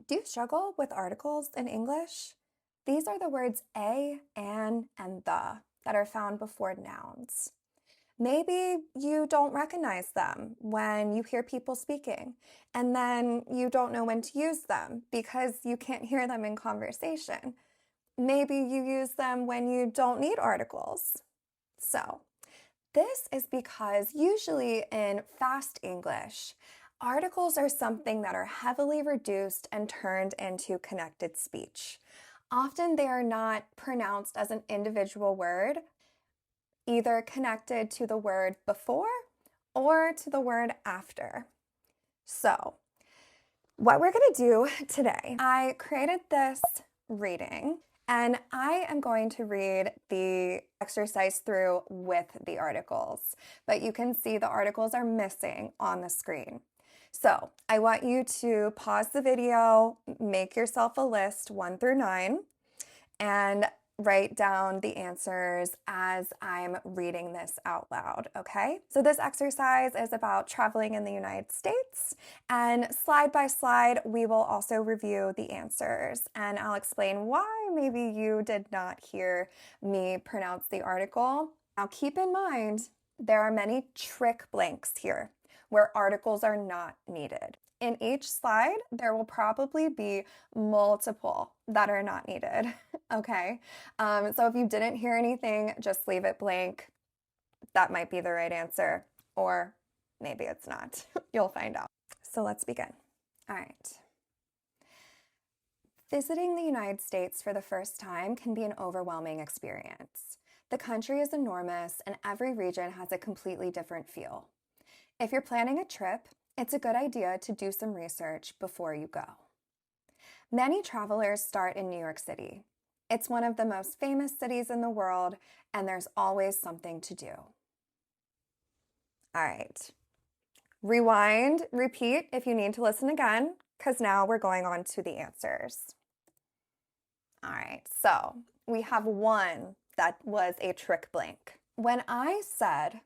Do you struggle with articles in English? These are the words a, an, and the that are found before nouns. Maybe you don't recognize them when you hear people speaking, and then you don't know when to use them because you can't hear them in conversation. Maybe you use them when you don't need articles. So, this is because usually in fast English, articles are something that are heavily reduced and turned into connected speech. Often they are not pronounced as an individual word, either connected to the word before or to the word after. So, what we're going to do today, I created this reading and I am going to read the exercise through with the articles, but you can see the articles are missing on the screen. So I want you to pause the video, make yourself a list 1 through 9, and write down the answers as I'm reading this out loud, okay? So this exercise is about traveling in the United States, and slide by slide, we will also review the answers, and I'll explain why maybe you did not hear me pronounce the article. Now keep in mind, there are many trick blanks here where articles are not needed. In each slide, there will probably be multiple that are not needed, okay? So if you didn't hear anything, just leave it blank. That might be the right answer, or maybe it's not. You'll find out. So let's begin. All right. Visiting the United States for the first time can be an overwhelming experience. The country is enormous, and every region has a completely different feel. If you're planning a trip, it's a good idea to do some research before you go. Many travelers start in New York City. It's one of the most famous cities in the world, and there's always something to do. All right. Rewind, repeat if you need to listen again, because now we're going on to the answers. All right, so we have one that was a trick blank. When I said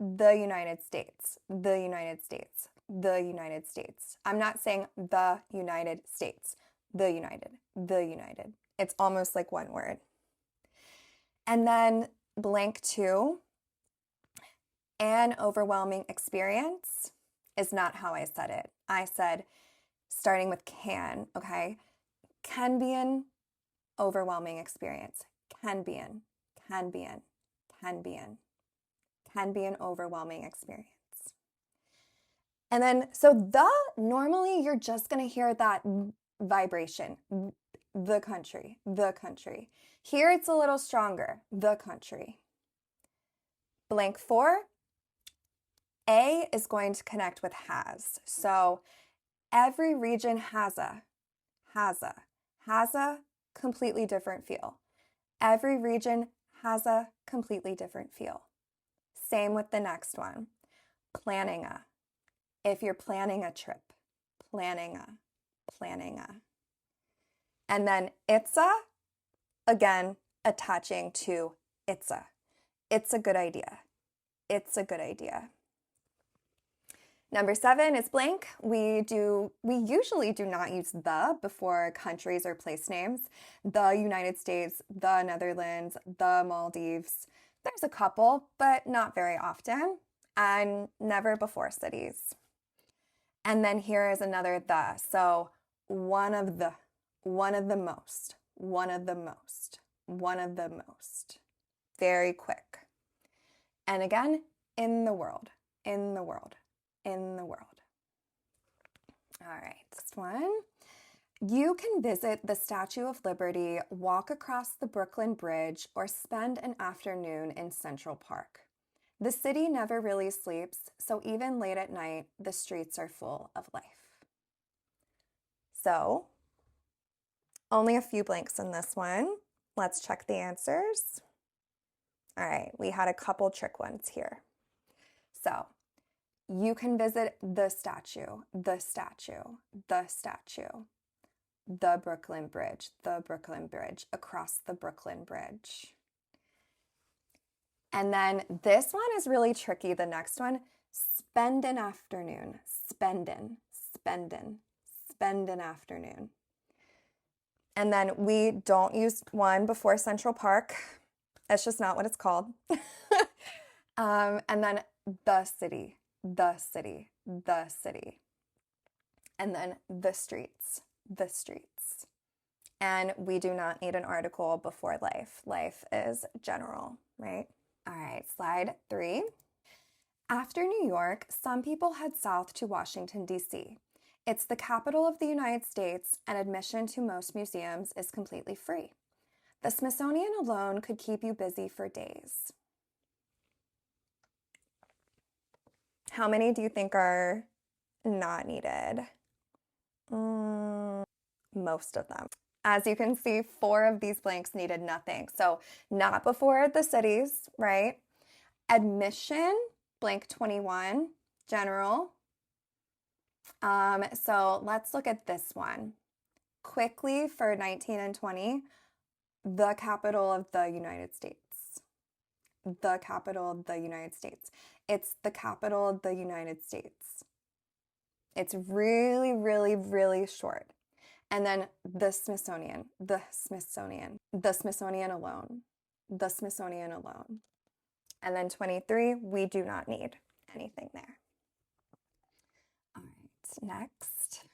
the United States, the United States, the United States. I'm not saying the United States, the United, the United. It's almost like one word. And then blank 2, an overwhelming experience is not how I said it. I said, starting with can, okay? Can be an overwhelming experience. Can be an, can be an, can be an. Can be an overwhelming experience. And then, so normally you're just going to hear that vibration, the country, the country. Here it's a little stronger, the country. Blank 4, A is going to connect with has. So every region has a completely different feel. Every region has a completely different feel. Same with the next one, planning a. If you're planning a trip, planning a. And then it's a, again, attaching to it's a. It's a good idea. It's a good idea. Number 7 is blank. We usually do not use the before countries or place names. The United States, the Netherlands, the Maldives. There's a couple, but not very often, and never before cities. And then here is another the. So one of the most, one of the most, one of the most. Very quick. And again, in the world, in the world, in the world. All right, next one. You can visit the Statue of Liberty, walk across the Brooklyn Bridge, or spend an afternoon in Central Park. The city never really sleeps, so even late at night, the streets are full of life. So, only a few blanks in this one. Let's check the answers. All right, we had a couple trick ones here. So, you can visit the statue, the statue, the statue. The Brooklyn Bridge, across the Brooklyn Bridge. And then this one is really tricky, the next one. Spend an afternoon, spendin', spendin', spend an afternoon. And then we don't use one before Central Park. It's just not what it's called. And then the city, the city, the city. And then the streets, the streets. And we do not need an article before life. Life is general, right? All right, slide 3. After New York, some people head south to Washington, D.C. It's the capital of the United States, and admission to most museums is completely free. The Smithsonian alone could keep you busy for days. How many do you think are not needed? Most of them. As you can see, 4 of these blanks needed nothing. So not before the cities, right? Admission, blank 21, general. So let's look at this one. Quickly for 19 and 20, the capital of the United States. The capital of the United States. It's the capital of the United States. It's really, really, really short. And then the Smithsonian, the Smithsonian, the Smithsonian alone, the Smithsonian alone. And then 23, we do not need anything there. All right, next.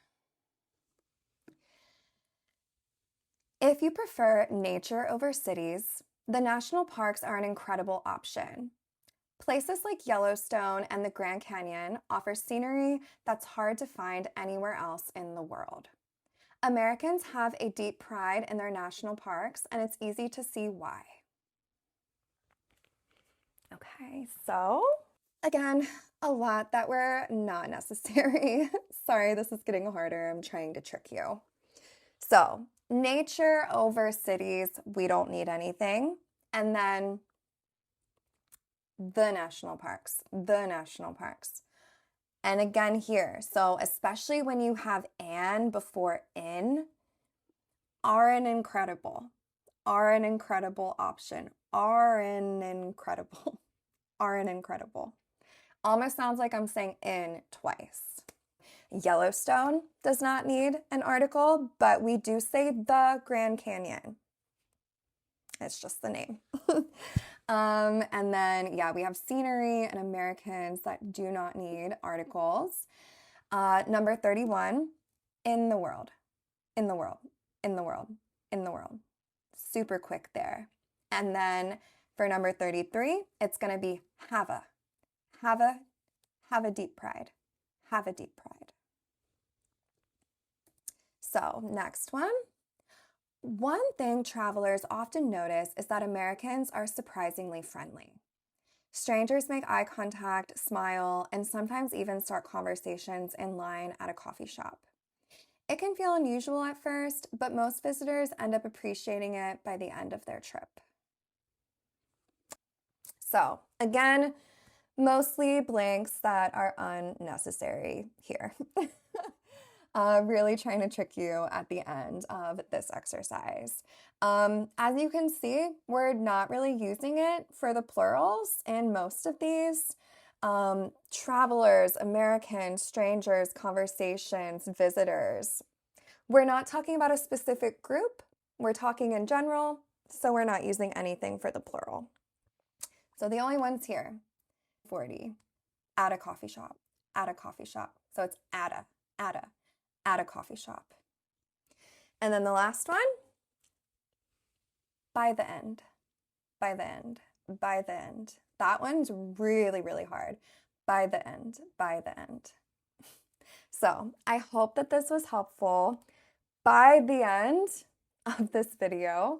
If you prefer nature over cities, the national parks are an incredible option. Places like Yellowstone and the Grand Canyon offer scenery that's hard to find anywhere else in the world. Americans have a deep pride in their national parks, and it's easy to see why. Okay, so again, a lot that were not necessary. Sorry, this is getting harder. I'm trying to trick you. So, nature over cities, we don't need anything. And then the national parks, the national parks. And again here, so especially when you have "and" before "in", are an incredible option, are an incredible. Almost sounds like I'm saying "in" twice. Yellowstone does not need an article, but we do say the Grand Canyon. It's just the name. And then, yeah, we have scenery and Americans that do not need articles. Number 31, in the world, in the world, in the world, in the world. Super quick there. And then for number 33, it's going to be have a deep pride, have a deep pride. So next one. One thing travelers often notice is that Americans are surprisingly friendly. Strangers make eye contact, smile, and sometimes even start conversations in line at a coffee shop. It can feel unusual at first, but most visitors end up appreciating it by the end of their trip. So, again, mostly blanks that are unnecessary here. Really trying to trick you at the end of this exercise. As you can see, we're not really using it for the plurals in most of these. Travelers, Americans, strangers, conversations, visitors. We're not talking about a specific group. We're talking in general, so we're not using anything for the plural. So the only ones here, 40, at a coffee shop, at a coffee shop. So it's at a coffee shop. And then the last one, by the end, by the end, by the end. That one's really, really hard. By the end, by the end. So I hope that this was helpful. By the end of this video,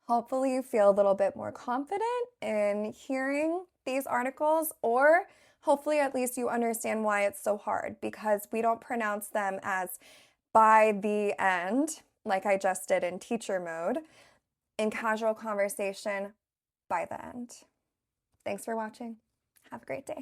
hopefully you feel a little bit more confident in hearing these articles, or hopefully at least you understand why it's so hard, because we don't pronounce them as by the end, like I just did in teacher mode. In casual conversation, by the end. Thanks for watching. Have a great day.